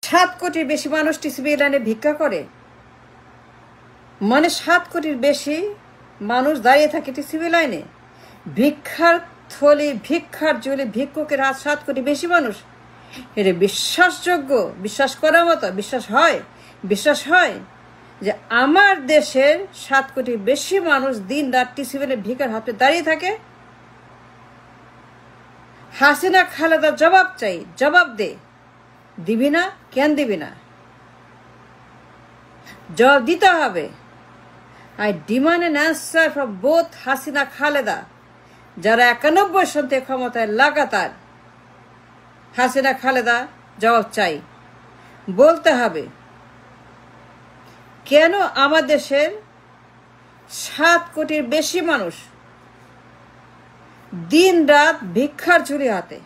7 কোটির বেশি মানুষ টিসিবি লাইনে ভিক্ষা করে, মানে 7 কোটির বেশি মানুষ দাঁড়িয়ে থাকে টিসিবি লাইনে। ভিক্ষার থলি, ভিক্ষার ঝুলি, ভিক্ষুকের হাত 7 কোটি বেশি মানুষ। এটা বিশ্বাসযোগ্য, বিশ্বাস করার মতো? বিশ্বাস হয় যে আমার দেশের 7 কোটির বেশি মানুষ দিন রাত টিসিবি লাইনে ভিক্ষার হাতে দাঁড়িয়ে থাকে? হাসিনা খালেদা জবাব চাই, জবাব দে। দিবি না? কেন দিবি না? জবাব দিতে হবে। I demand an answer from both Hasina Khaleda, যারা 91 সন থেকে ক্ষমতায় লাগাতার। হাসিনা খালেদা জবাব চাই, বলতে হবে কেন আমার দেশের 7 কোটির বেশি মানুষ দিন রাত ভিক্ষার ঝুলি হাতে,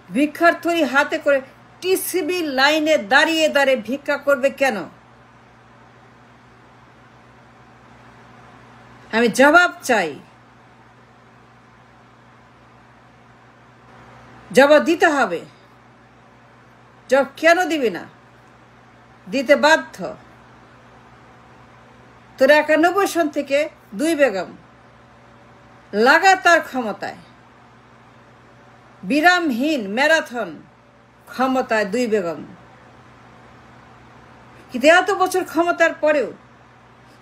ভিক্ষার থলি হাতে করে টিসিবি লাইনে দাঁড়িয়ে দাঁড়িয়ে ভিক্ষা করবে কেন? আমি জবাব চাই, জবাব দিতে হবে। জবাব কেন দিবি না? দিতে বাধ্য। তোর 91 সন থেকে 2 বেগম লাগাতার ক্ষমতায়, বিরামহীন ম্যারাথন ক্ষমতায় 2 বেগম। কিন্তু এত বছর ক্ষমতার পরেও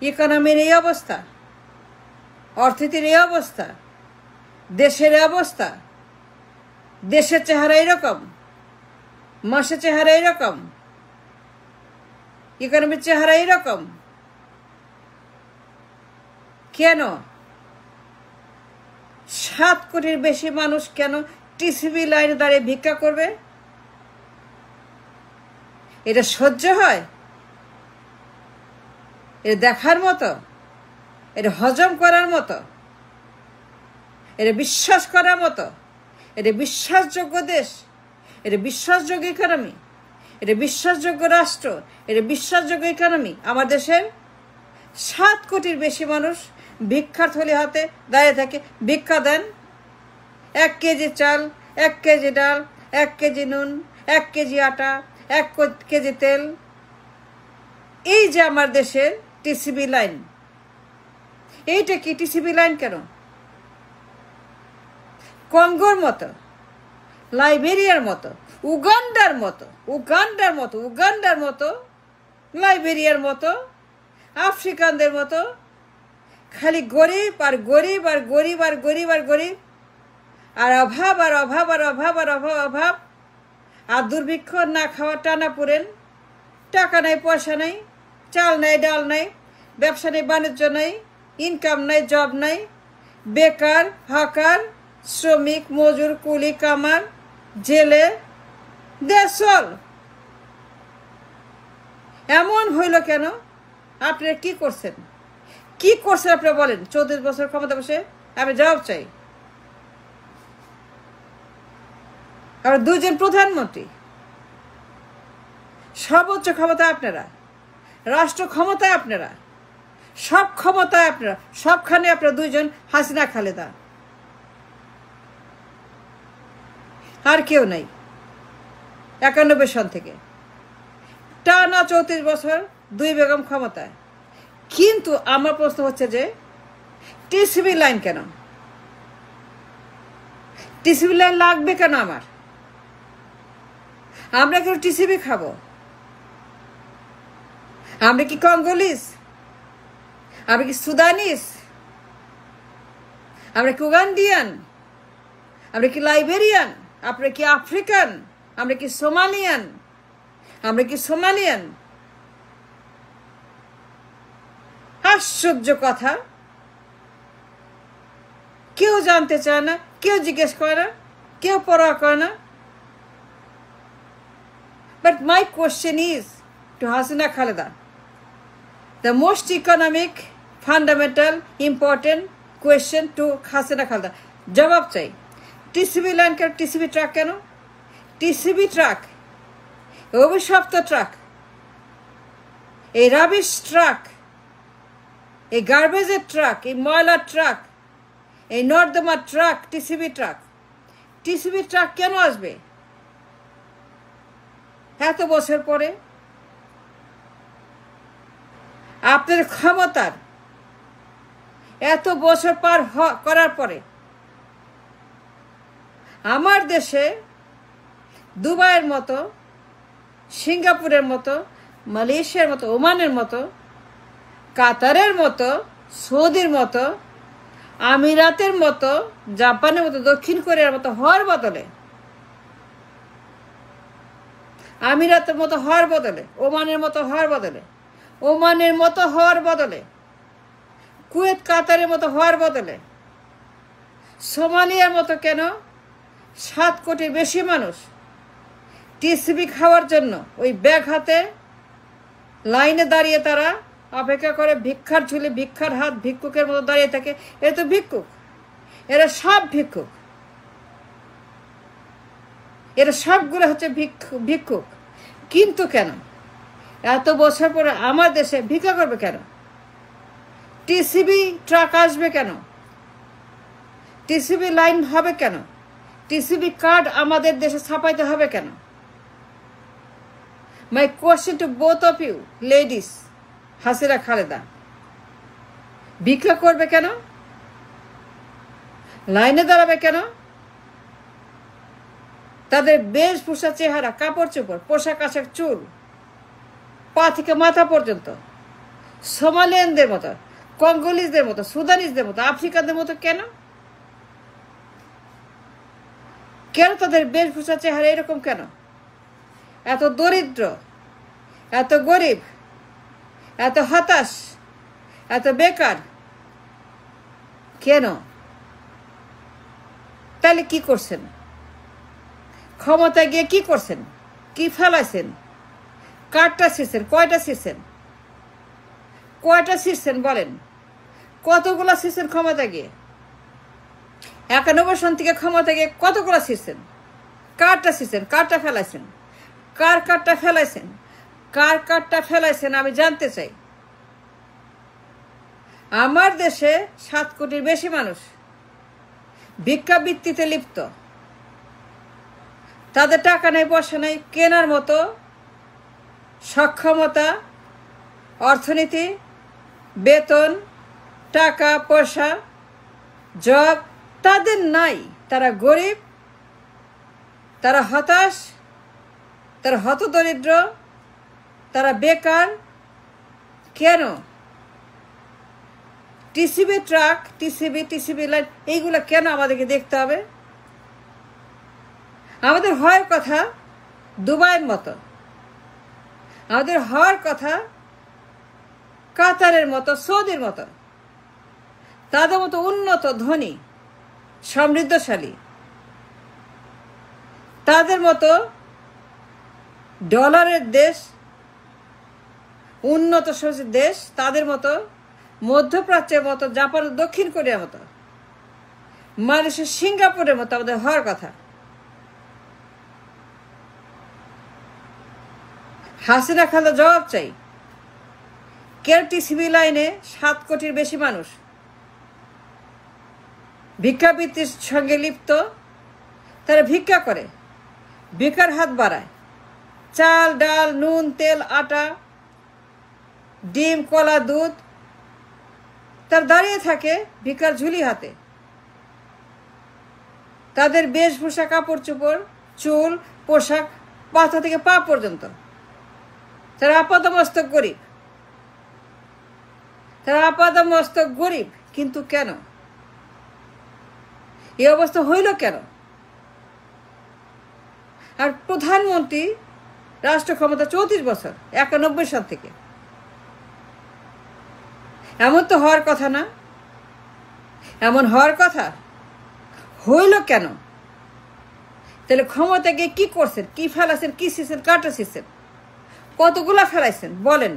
ইকোনমির এই অবস্থা, অর্থনীতির এই অবস্থা, দেশের অবস্থা, দেশের চেহারা এরকম, মাসের চেহারা এরকম, ইকোনমির চেহারা এরকম কেন? 7 কোটির বেশি মানুষ কেন টিসিবি লাইনে দাঁড়িয়ে ভিক্ষা করবে? এটা সহ্য হয়? এটা দেখার মতো? এটা হজম করার মতো? এটা বিশ্বাস করার মতো? এটা বিশ্বাসযোগ্য দেশ? এটা বিশ্বাসযোগ্য ইকোনমি? এটা বিশ্বাসযোগ্য রাষ্ট্র? এটা বিশ্বাসযোগ্য ইকোনমি? আমার দেশের 7 কোটির বেশি মানুষ ভিক্ষার থলি হাতে দাঁড়িয়ে থাকে, ভিক্ষা দেন। 1 কেজি চাল, 1 কেজি ডাল, 1 কেজি নুন, 1 কেজি আটা, 1 কেজি তেল। এই যে আমার দেশের টিসিবি লাইন, এইটা কি টিসিবি লাইন কেন? কঙ্গোর মতো, লাইবেরিয়ার মতো, উগান্ডার মতো, লাইবেরিয়ার মতো, আফ্রিকানদের মতো খালি গরিব আর গরিব আর গরিব আর গরিব আর গরিব, আর অভাব আর অভাব আর অভাব আর অভাব অভাব, আর দুর্ভিক্ষ, না খাওয়া, টানা পুরেন, টাকা নাই, পয়সা নাই, চাল নাই, ডাল নাই, ব্যবসা নেই, বাণিজ্য নাই, ইনকাম নাই, জব নাই, বেকার, হকার, শ্রমিক, মজুর, কুলি, কামার, জেলে, দেশল। এমন হইল কেন? আপনারা কি করছেন? আপনারা বলেন? 34 বছর ক্ষমতা বসে আমি জবাব চাই। আর 2 জন প্রধানমন্ত্রী, সর্বোচ্চ ক্ষমতা আপনারা, রাষ্ট্র ক্ষমতায় আপনারা, সব ক্ষমতায় আপনারা, সবখানে আপনারা 2 জন হাসিনা খালেদা, আর কেউ নাই। 91 সন থেকে টানা 34 বছর 2 বেগম ক্ষমতায়। কিন্তু আমার প্রশ্ন হচ্ছে যে টিসিবি লাইন কেন? টিসিবি লাইন লাগবে কেন আমার? আমরা কেন টিসিবি খাবো? আমরা কি কঙ্গোলিস? আমরা কি সুদানিস? আমরা কি উগান্ডিয়ান? আমরা কি লাইবেরিয়ান? আমরা কি আফ্রিকান? আমরা কি সোমালিয়ান? আশ্চর্য কথা, কেউ জানতে চায় না, কেউ জিজ্ঞেস করে না, কেউ পরোয়া করে না। But my question is to Hasina Khaleda, the most economic, fundamental, important question to Hasina Khaleda. জবাব চাই। টিসিবি লাইন কেন? টিসিবি ট্রাক কেন? টিসিবি ট্রাক, অভিশপ্ত ট্রাক, এই রাবিশ ট্রাক, এই গার্বেজের ট্রাক, এই ময়লার ট্রাক, এই নর্দমার ট্রাক, টিসিবি ট্রাক কেন আসবে? এত বছর পরে আপনার ক্ষমতার এত বছর পার করার পরে আমার দেশে দুবাইয়ের মতো, সিঙ্গাপুরের মতো, মালয়েশিয়ার মতো, ওমানের মতো, কাতারের মতো, সৌদির মতো, আমিরাতের মতো, জাপানের মতো, দক্ষিণ কোরিয়ার মতো হওয়ার বদলে, আমিরাতের মতো হওয়ার বদলে, ওমানের মতো হওয়ার বদলে, ওমানের মতো হওয়ার বদলে, কুয়েত কাতারের মতো হওয়ার বদলে, সোমালিয়ার মতো কেন 7 কোটির বেশি মানুষ টিসিবি খাওয়ার জন্য ওই ব্যাগ হাতে লাইনে দাঁড়িয়ে তারা অপেক্ষা করে, ভিক্ষার ঝুলে, ভিক্ষার হাত ভিক্ষুকের মতো দাঁড়িয়ে থাকে। এরা তো ভিক্ষুক, এরা সব ভিক্ষুক, এরা সবগুলো হচ্ছে ভিক্ষুক। কিন্তু কেন এত বছর পরে আমার দেশে ভিক্ষা করবে কেন? টিসিবি ট্রাক আসবে কেন? টিসিবি লাইন হবে কেন? টিসিবি কার্ড আমাদের দেশে ছাপাইতে হবে কেন? My question to both of you ladies, Hasina Khaleda, ভিক্ষা করবে কেন? লাইনে দাঁড়াবে কেন? তাদের বেশভূষা, চেহারা, কাপড় চোপড়, পোশাক আশাক, চুল পা থেকে মাথা পর্যন্ত সোমালিয়ানদের মতো, কঙ্গোলিজদের মতো, সুদানিজদের মতো, আফ্রিকানদের মতো কেন? কেন তাদের বেশভূষা, চেহারা এরকম কেন? এত দরিদ্র, এত গরিব, এত হতাশ, এত বেকার কেন? তাহলে কি করছেন? ক্ষমতায় গিয়ে কি করছেন? কি ফেলাইছেন? কারটা ছিঁড়ছেন? কয়টা ছিঁড়ছেন? কয়টা ছিঁড়ছেন বলেন? কতগুলা ছিঁড়ছেন ক্ষমতা গিয়ে? 91 সন থেকে ক্ষমতা গিয়ে কতগুলা ছিঁড়ছেন? কারটা ছিঁড়ছেন? কারটা ফেলাইছেন? কার কারটা ফেলাইছেন? কার কারটা ফেলাইছেন আমি জানতে চাই। আমার দেশে 7 কোটির বেশি মানুষ ভিক্ষাবৃত্তিতে লিপ্ত। তাদের টাকা নেই, পয়সা নেই, কেনার মতো সক্ষমতা, অর্থনীতি, বেতন, টাকা পয়সা, জব তাদের নাই। তারা গরিব, তারা হতাশ, তারা হতদরিদ্র, তারা বেকার। কেন? টিসিবি ট্রাক, টিসিবি লাইন, এইগুলো কেন আমাদেরকে দেখতে হবে? আমাদের হওয়ার কথা দুবাইয়ের মতো, আমাদের হওয়ার কথা কাতারের মতো, সৌদির মতো, তাদের মতো উন্নত, ধনী, সমৃদ্ধশালী, তাদের মতো ডলারের দেশ, উন্নত দেশ, তাদের মতো মধ্যপ্রাচ্যের মতো, জাপান, দক্ষিণ কোরিয়ার মতো, মালয়েশিয়া, সিঙ্গাপুরের মতো আমাদের হওয়ার কথা। হাসিনা খালেদা জবাব চাই। কেন টিসিবি লাইনে 7 কোটির বেশি মানুষ ভিক্ষাবৃত্তির সঙ্গে লিপ্ত? তারা ভিক্ষা করে, ভিক্ষার হাত বাড়ায়, চাল, ডাল, নুন, তেল, আটা, ডিম, কলা, দুধ, তার দাঁড়িয়ে থাকে ভিক্ষার ঝুলি হাতে। তাদের বেশভূষা, কাপড় চোপড়, চুল, পোশাক মাথা থেকে পা পর্যন্ত, তারা আপাদমস্তক গরিব, তারা আপাদমস্তক গরিব। কিন্তু কেন এই অবস্থা হইল কেন? আর প্রধানমন্ত্রী রাষ্ট্র ক্ষমতা 34 বছর, 91 সাল থেকে। এমন তো হওয়ার কথা না, এমন হওয়ার কথা হইল কেন? তাহলে ক্ষমতা গিয়ে কি করছেন? কি ফেলাছেন? কি ছিঁড়ছেন? কাটা ছিঁড়ছেন? কতগুলা ফেলাইছেন বলেন?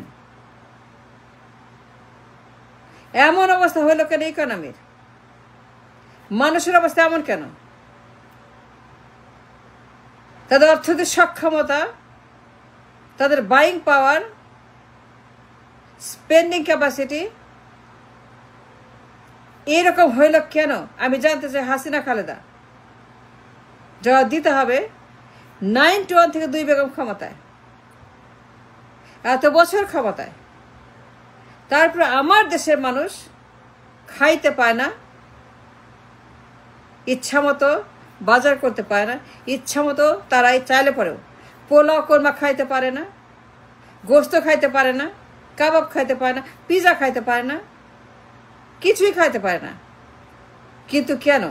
এমন অবস্থা হইল কেন ইকোনমির? মানুষের অবস্থা এমন কেন? তাদের অর্থনৈতিক সক্ষমতা, তাদের বাইং পাওয়ার, স্পেন্ডিং ক্যাপাসিটি এরকম হইল কেন আমি জানতে চাই। হাসিনা খালেদা জবাব দিতে হবে। 9 to 1 থেকে 2 বেগম ক্ষমতায়। এত বছর ক্ষমতায়, তারপর আমার দেশের মানুষ খাইতে পায় না, ইচ্ছা মতো বাজার করতে পারে না, ইচ্ছা মতো তারাই চাইলে পরেও পোলাও কোরমা খাইতে পারে না, গোস্ত খাইতে পারে না, কাবাব খাইতে পারে না, পিজা খাইতে পারে না, কিছুই খাইতে পারে না। কিন্তু কেন?